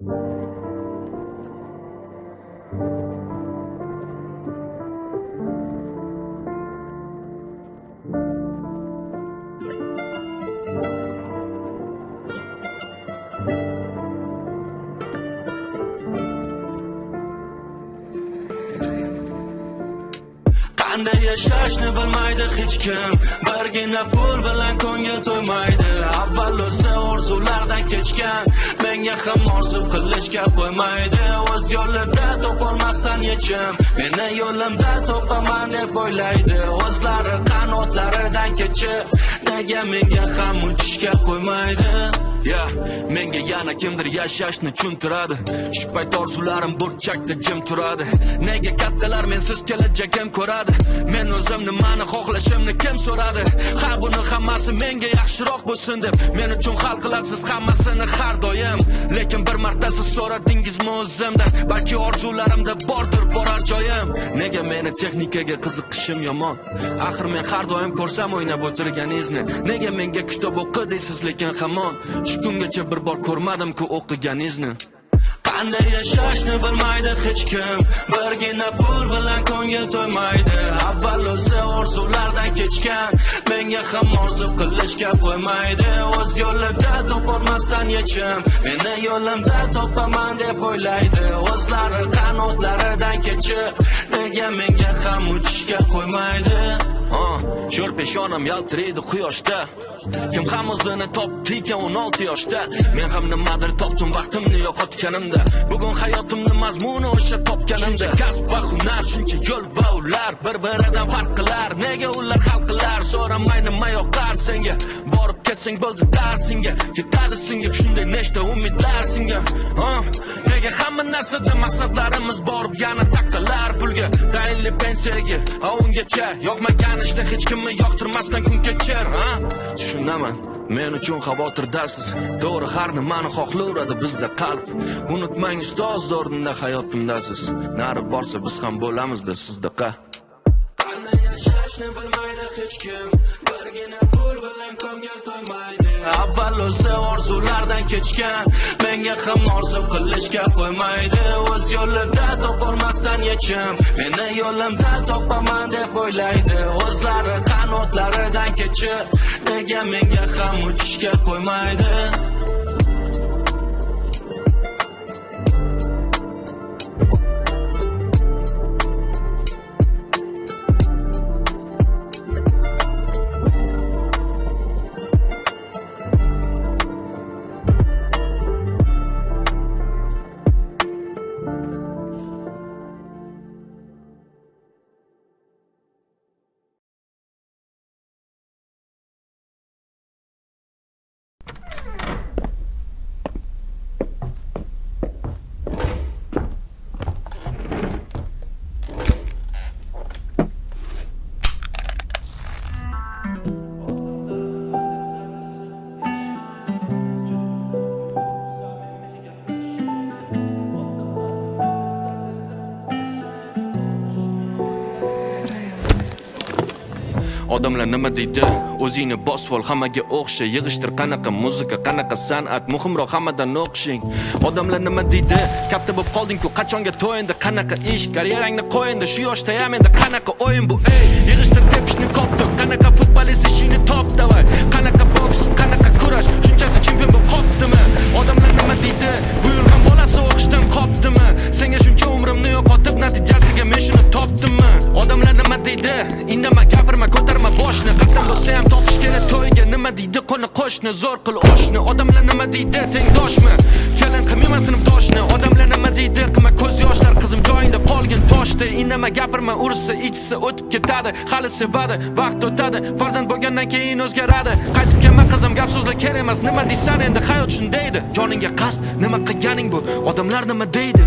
Qanday yashashni bilmaydi hech kim, birgina pul bilan ko'ngil to'ymaydi. Avval o'zi orzulardan kechgan, menga ham orzu qilishga qo'ymaydi. O'z yo'lida topolmasdan yechim, meni yo'limda topaman deb o'ylaydi. O'zlari qanotlaridan kechib, nega menga ham uchishga qo'ymaydi? Menga yana kimdir yashashni tushuntiradi. Shu payt orzularim burchakda jim turadi. Nega kattalar mensiz kelajagim ko'radi? Men o'zim nimani xohlashimni kim so'radi? Ha, buni hammasi menga yaxshiroq bo'lsin deb men uchun hal qilasiz hammasini har doim. Lekin bir marta siz so'radingizmi o'zimdan? Balki orzularimda bordir borar joyim. Nega meni texnikaga qiziqishim yomon? Axir men har doim ko'rsam o'ynab o'tirganingizni. Nega menga kitob o'qi deysiz lekin hamon shu kungacha bir bor ko'rmadim-ku o'qiganingizni. Qanday yashashni bilmaydi hech kim, birgina pul bilan ko'ngil to'ymaydi. Avval o'zi orzulardan kechgan, menga ham orzu qilishga qo'ymaydi. O'z yo'lida topolmasdan yechim, meni yo'limda topaman deb o'ylaydi. O'zlari qanotlaridan kechib, nega menga ham uchishga qo'ymaydi? Sho'r peshonam yaltiraydi quyoshda. Kim ham o'zini topdi ekan 16 yoshda. Men ham nimadir topdim vaqtimni yo'qotganimda. Bugun hayotimni mazmuni o'sha topganimda. Kasb va hunar shuncha yo'l va ular bir-biridan farq qilar. Nega ular hal qilar? So'ramay nima yoqar senga? Borib kelsang bo'ldi darsinga. Ketadi singib shunday nechta umidlar senga. Nega hamma narsada maqsadlarimiz borib yana taqalar pulga, tayinli pensiyaga, ungacha yo'qmagan ishda hech kimni yoqtirmasdan kun kechir, Tushunaman, men uchun xavotirdasiz. To'g'ri, har nimani xohlayveradi bizda qalb. Unutmang, ustoz o'rnida hayotimdasiz. Nari borsa biz ham bo'lamizda sizdaqa. Qanday yashashni bilmaydi hech kim, birgina pul bilan ko'ngil to'ymaydi. Avval o'zi orzulardan kechgan, menga ham orzu qilishga qo'ymaydi. O'z yo'lida topolmasdan yechim, meni yo'limda topaman deb o'ylaydi. O'zlari qanotlaridan kechib, nega menga ham uchishga qo'ymaydi? Odamlar nima deydi? O'zingni bosvol hammaga o'xsha, yig'ishtir qanaqa muzika, qanaqa san'at, muhimroq hammadan o'qishing. Odamlar nima deydi? Katta bo'lib qolding-ku, qachonga to'yindi, qanaqa ish, karyerangni qo'yindi, shu yoshda ham endi qanaqa o'yin bu? Yig'ishtir tepishni kopdi, qanaqa futbolist ishingni top davay, qanaqa boks, qanaqa kurash, shunchasi chempion bo'lib qopdimi? Odamlar nima deydi? Bu yil ham bolasi o'qishdan qopdimi? Senga shuncha umrimni yo'qotib, natijasiga men shuni topdimmi? Odamlar nima deydi? Indama, gapirma, ko'tarma boshni, qatdan bo'lsa ham topish kerak to'yga. Nima deydi qo'ni qo'shni, zo'r qil oshni. Odamlar nima deydi? Tengdoshmi? Kelin qilmayman toshni. Odamlar nima deydi? Qilma ko'z yoshlar, qizim joyingda qolgin toshdi. Indama, gapirma, ursa, ichsa o'tib ketadi. Hali sevadi, vaqt o'tadi, farzand bo'lgandan keyin o'zgaradi. Qaytib kelma qizim, gap so'zlar kerak emas. Nima deysan endi? Hayot shundaydi. Joningga qasd, nima qilganing bu? Odamlar nima deydi?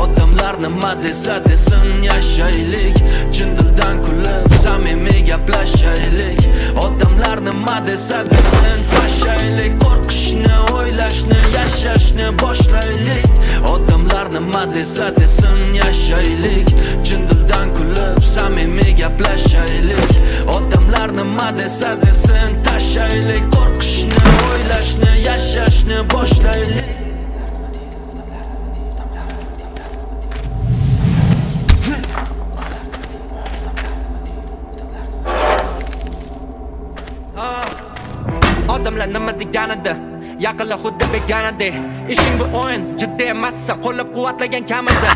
Odamlar nima desa desin, yashaylik, chin dildan kulib samimiy gaplashaylik. Odamlar nima desa desin, tashaylik, qo'rqishni, o'ylashni, yashashni boshlaylik. Odamlar nima desa desin, yashaylik, chin dildan kulib samimiy gaplashaylik. Odamlar nima desa desin, tashaylik, qo'rqishni, o'ylashni, yashashni boshlaylik. yaqinlar xuddi begonadek. Ishing bu o'yin, jiddiy emassan, qo'llab quvvatlagan kamida.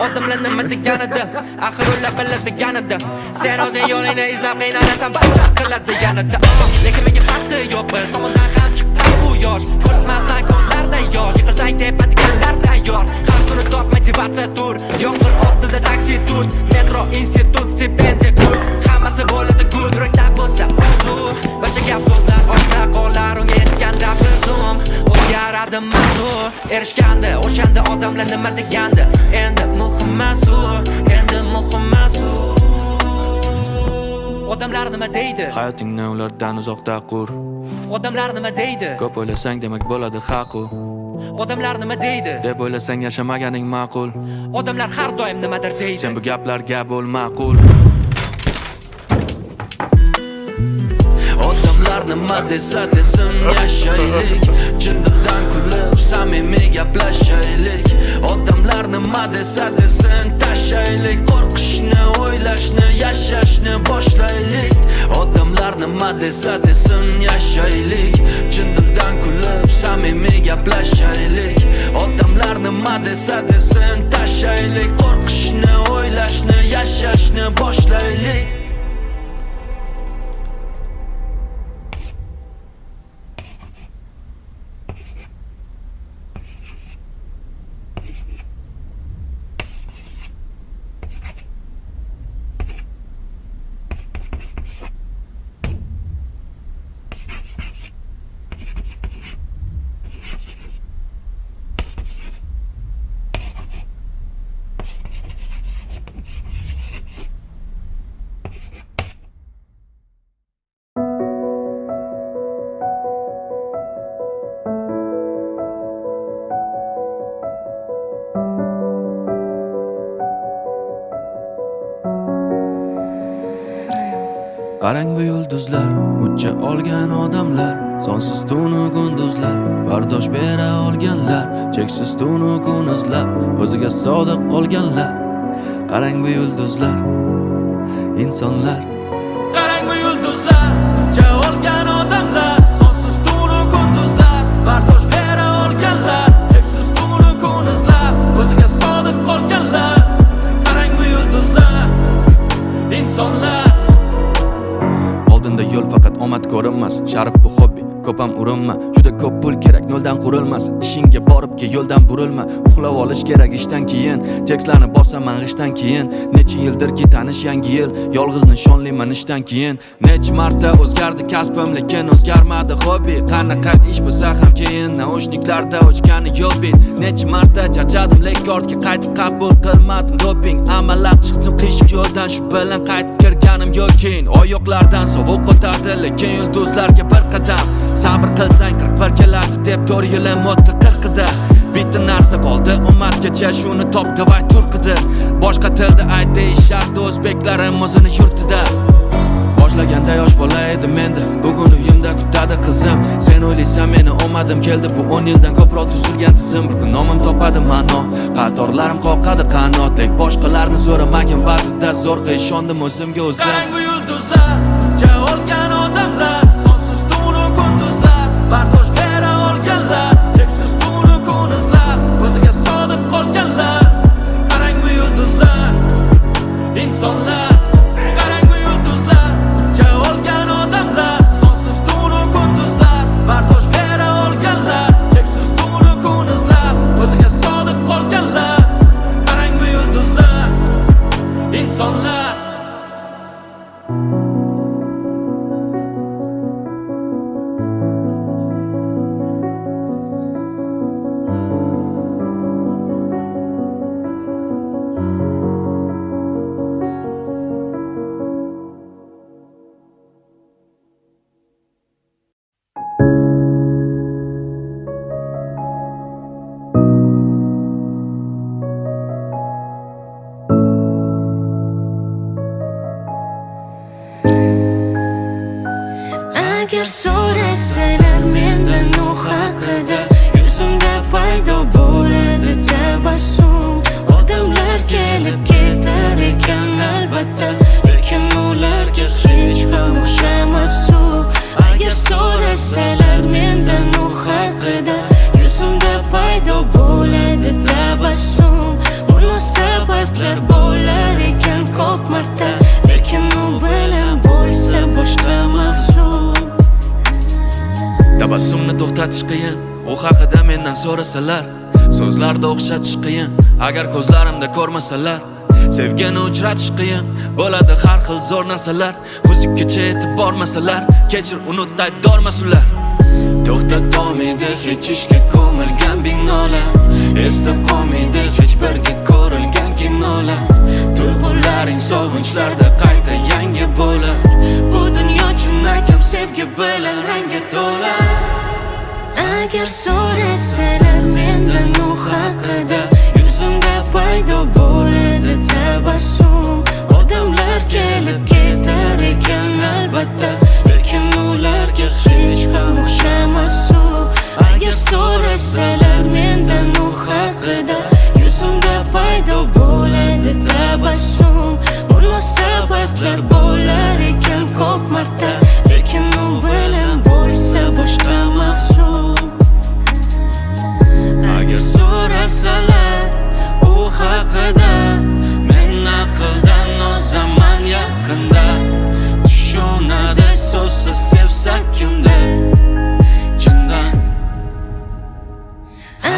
Odamlar nima deganida, axir ular biladiganida. Sen o'zing yo'lingni izlab qiynalasan, barcha qiladi yanada. Lekin menga farqi yo'q, biz tomondan ham chiqqan bu yosh. Ko'rsatmasdan ko'zlarda yosh, yiqilsang tepadiganlar tayyor. Har kuni top motivatsiya tur, yomg'ir ostida taksi tur, metro institut stipendiya kur. Hammasi bo'ladi good, yurakda bo'lsa orzu. Barcha gap so'zlar ortda qolar, unga yetgan rapper zoom. O'zgaradi mavzu, erishgandi o'shanda odamlar nima degandi. Endi muhim masu, endi muhim masu. Odamlar nima deydi? Hayotingni ulardan uzoqda qur. Odamlar nima deydi? Ko'p o'ylasang demak bo'ladi haqu. Odamlar nima deydi? Deb o'ylasang yashamaganing ma'qul. Odamlar har doim nimadir deydi. Sen bu gaplarga bo'l ma'qul. Odamlar nima desa desin yashaylik. Chin dildan kulib samimiy gaplashaylik. Odamlar nima desa desin tashaylik. Qo'rqishni, o'ylashni, yashashni boshlaylik. Odamlar nima desa desin yashaylik. Chin dildan kulib samimiy gaplashaylik. Odamlar nima desa desin tashaylik. Qo'rqishni, o'ylashni, yashashni boshlaylik. Qarang bu yulduzlar, ucha olgan odamlar, sonsiz tunu kunduzlar, bardosh bera olganlar, cheksiz tunu kun izlab, o'ziga sodiq qolganlar. Qarang bu yulduzlar, insonlar. Qarang bu yulduzlar, ucha olgan odamlar, sonsiz tunu kunduzlar, bardosh bera olganlar, cheksiz tunu kun izlab, o'ziga sodiq qolganlar. Qarang bu yulduzlar, insonlar. Oldinda yo'l faqat omad ko'rinmas, sharif bu hobbi, ko'p ham urinma. Juda ko'p pul kerak, noldan qurilmas. Ishingga borib ke yo'ldan burilma. Uxlab olish kerak ishdan keyin, tekstlarni bosaman g'ishdan keyin. Necha yildirki tanish yangi yil, yolg'iz nishonliman ishdan keyin. Nech marta o'zgardi kasbim, lekin o'zgarmadi hobbi. Qanaqa ish bo'lsa ham keyin naushniklarda o'chgani yo'bin. Nech marta charchadim, lekin ortga qaytib qabul qilmadim doping. Amallab chiqdim qish yo'ldan, shu bilan qaytib kirganim yo'kin. Oyoqlardan sovuq o'tardi, lekin yulduzlarga bir qadam. Sabr qilsang 41 keladi deb 4 yilim o'tdi 40da. Bitta narsa qoldi ummatgacha, shuni topdi va turqidi. Boshqa tilda ayt deyishardi o'zbeklarim o'zini yurtida. Boshlaganda yosh bola edim endi, bugun uyimda kutadi qizim. Sen o'ylaysan meni omadim keldi, bu 10 yildan ko'proq tuzilgan tizim. Bugun nomim topadi ma'no, qatorlarim qoqadi qanot. Lek boshqalarni so'ramagin, ba'zida zo'rg'a ishondim o'zimga o'zim. Qarang bu yulduzlar, ja olgan odamlar, sonsiz tunu kunduzlar, bardosh bera olganlar, cheksiz tunu kun izlab, o'ziga sodiq qolganlar. Qarang bu yulduzlar, insonlar. Qarang bu yulduzlar, ja olgan odamlar, sonsiz tunu kunduzlar, bardosh bera olganlar, cheksiz tunu kun izlab, o'ziga sodiq qolganlar. Qarang bu yulduzlar, insonlar. Agar so'rasalar mendan u haqida, yuzimda paydo bo'ladi tabassum. Odamlar kelib ketar ekan albatta, lekin ularga hech ham o'xshamas u. Agar so'rasalar mendan u haqida, to'xtatish qiyin. U haqida mendan so'rasalar, so'zlarda o'xshatish qiyin. Agar ko'zlarimda ko'rmasalar, sevgini uchratish qiyin. Bo'ladi har xil zo'r narsalar, muzikacha yetib bormasalar, kechir unut aybdormas ular. To'xtatolmaydi hech ishga ko'milgan binolar, esda qolmaydi hech birga ko'rilgan kinolar. Tuyg'ularing sog'inchlarda qayta yangi bo'lar. Bu dunyo chinakam sevgi bilan rangga to'la. Agar so'rasalar mendan u haqida, yuzimda paydo bo'ladi tabassum. Odamlar kelib ketar ekan albatta, lekin ularga hech ham o'xshamas u. Agar so'rasalar mendan u haqida, yuzimda paydo bo'ladi tabassum. Munosabatlar bo'lar ekan ko'p marta, lekin u bilan bo'lsa boshqa mavzu. Agar so'rasalar u haqida, men aqldan ozaman yaqinda. Tushunadi so'zsa sevsa kimda chindan.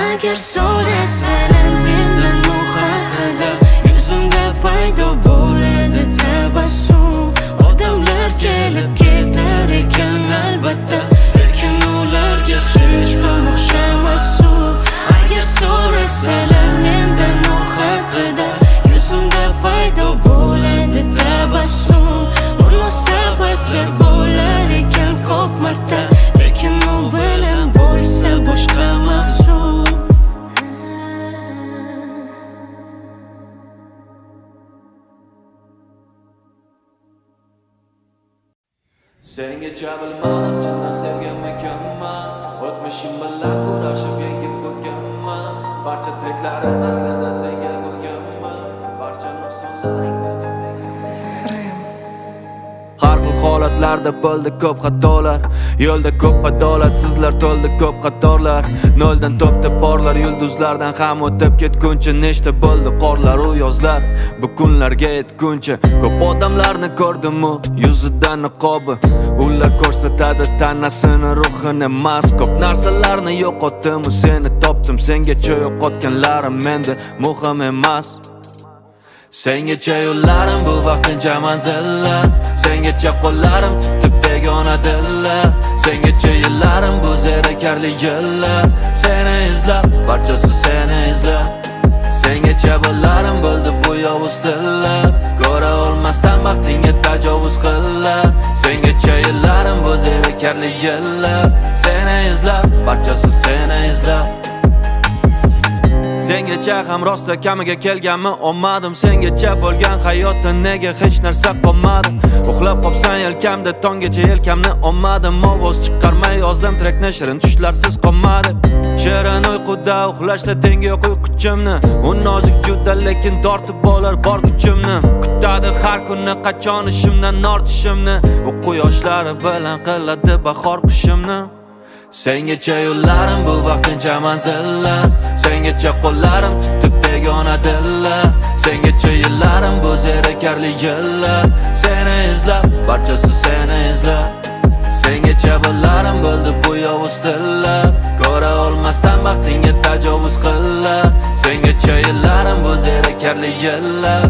Agar so'rasalar mendan u haqida, yuzimda paydo bo'ladi tabassum. Odamlar kelib ketar ekan albatta, lekin ularga hech ham o'xshamas u. Agar so'rasalar mendan u haqida, yuzimda paydo bo'ladi tabassum. Munosabatlar bo'lar ekan ko'p marta, lekin u bilan bo'lsa boshqa mavzu. Sengacha bilmadim chindan sevganmikanman. O'tmishim bilan kurashib yengib bo'lganman. Barcha treklarim aslida senga bo'lganman. Barcha nuqsonlaring bilgan menga. Har xil holatlarda bo'ldi ko'p xatolar, yo'lda ko'p adolatsizlar to'ldi ko'p qatorlar. Noldan to'pda borlar, yulduzlardan ham o'tib ketguncha nechta bo'ldi qorlar u yozlar. Bu kunlarga yetguncha ko'p odamlarni ko'rdim-u, yuzida niqobi. Ular ko'rsatadi tanasini, ruhini emas. Ko'p narsalarni yo'qotdim, seni topdim. Sengacha yo'qotganlarim menda muhim emas. Sengacha yo'llarim bu vaqtincha manzillar, sengacha qo'llarim tutib begona dillar. Sengacha yillarim bu zerikarli yillar, seni izlab, barchasi seni izlab. Sengacha bo'larim bo'ldi bu yovuz tillar, ko'ra olmasdan vaqtingga tajovuz qillar. Sengacha yillarim bu zerikarli yillar, seni izlab, barchasi seni izlab. Sengacha ham rosta kamiga kelganmi olmadim. Sengacha bo'lgan hayotda nega hech narsa qolmadi. Uxlab qopsan yelkamda tonggacha yelkamni olmadim. Ovoz chiqarmay yozdim trekni, shirin tushlarsiz qolmadi. Shirin uyquda uxlashda tengi yo'q uyquchimni. U nozik juda lekin tortib olar bor kuchimni. Kutadi har kunni qachon ishimdan ortishimni. U quyoshlari bilan qiladi bahor qushimni. Sengacha yo'llarim bu vaqtincha manzillar, sengacha qo'llarim tutib begona dillar. Sengacha yillarim bu zerikarli yillar, seni izlab, barchasi seni izlab. Sengacha bo'larim bo'ldi bu yovuz tillar, ko'ra olmasdan vaqtingga tajovuz qillar. Sengacha yillarim bu zerikarli yillar,